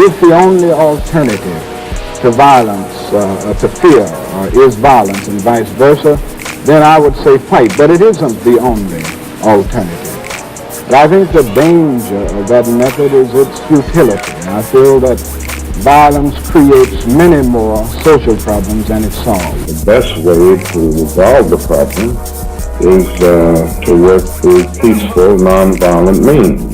if the only alternative to violence, to fear, is violence and vice versa, then I would say fight. But it isn't the only alternative. But I think the danger of that method is its futility. I feel that violence creates many more social problems than it solves. The best way to resolve the problem is to work through peaceful, nonviolent means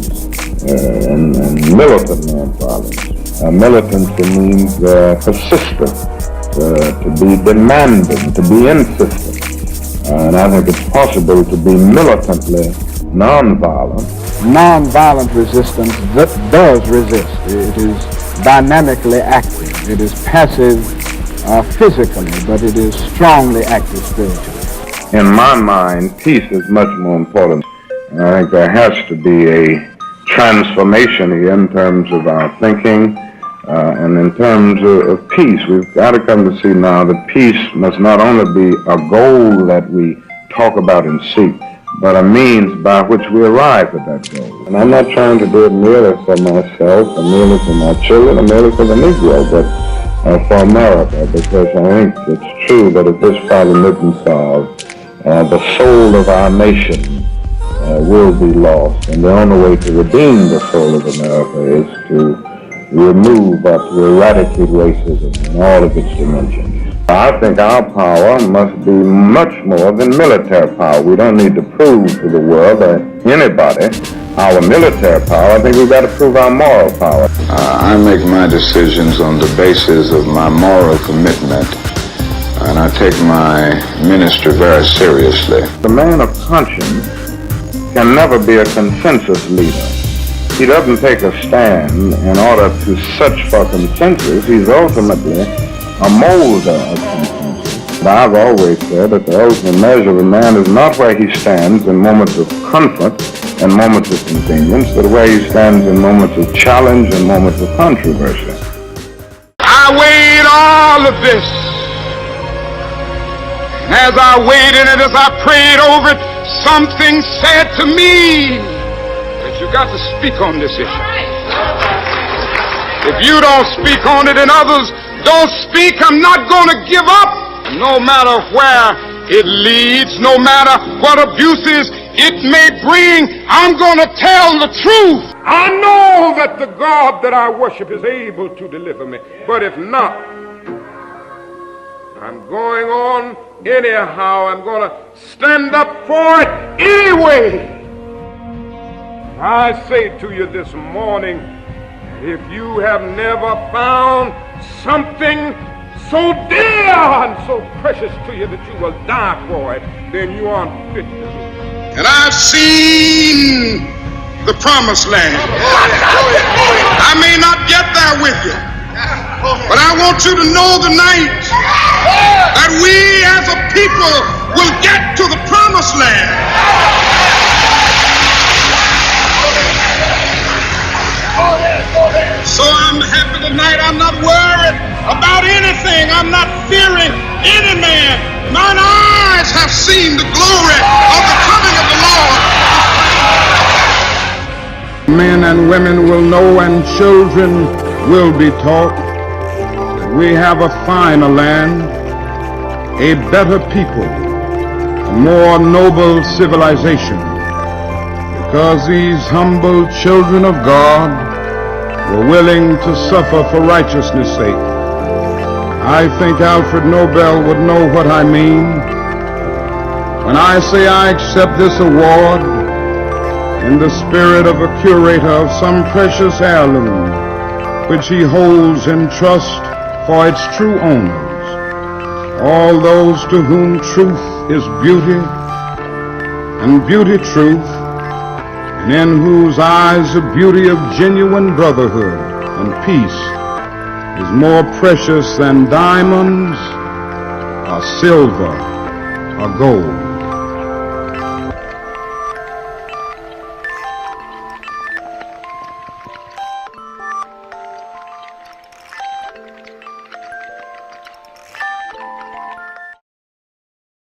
and militant nonviolence. Militancy means persistent, to be demanding, to be insistent. And I think it's possible to be militantly nonviolent. Nonviolent resistance does resist. It is dynamically active. It is passive physically, but it is strongly active spiritually. In my mind, peace is much more important. And I think there has to be a transformation here in terms of our thinking and in terms of peace. We've got to come to see now that peace must not only be a goal that we talk about and seek, but a means by which we arrive at that goal. And I'm not trying to do it merely for myself, or merely for my children, or merely for the Negro, but for America, because I think it's true that if this problem isn't solved, the soul of our nation will be lost. And the only way to redeem the soul of America is to remove or to eradicate racism in all of its dimensions. I think our power must be much more than military power. We don't need to prove to the world or anybody our military power. I think we've got to prove our moral power. I make my decisions on the basis of my moral commitment, and I take my ministry very seriously. The man of conscience can never be a consensus leader. He doesn't take a stand in order to search for consensus. He's ultimately a molder of consensus. But I've always said that the ultimate measure of a man is not where he stands in moments of comfort and moments of convenience, but where he stands in moments of challenge and moments of controversy. I weighed all of this. And as I weighed it and as I prayed over it, something said to me that you got to speak on this issue. If you don't speak on it and others don't speak, I'm not going to give up. No matter where it leads, no matter what abuses it may bring, I'm going to tell the truth. I know that the God that I worship is able to deliver me. But if not, I'm going on anyhow. I'm going to stand up for it anyway. I say to you this morning, if you have never found something so dear and so precious to you that you will die for it, then you aren't fit to live. And I've seen the promised land. I may not get there with you, but I want you to know tonight that we as a people will get to the promised land. So I'm happy tonight. I'm not worried about anything. I'm not fearing any man. Mine eyes have seen the glory of the coming of the Lord. Men and women will know and children will be taught that we have a finer land, a better people, a more noble civilization, because these humble children of God were willing to suffer for righteousness' sake. I think Alfred Nobel would know what I mean when I say I accept this award in the spirit of a curator of some precious heirloom which he holds in trust for its true owners, all those to whom truth is beauty and beauty truth, and in whose eyes the beauty of genuine brotherhood and peace is more precious than diamonds or silver or gold.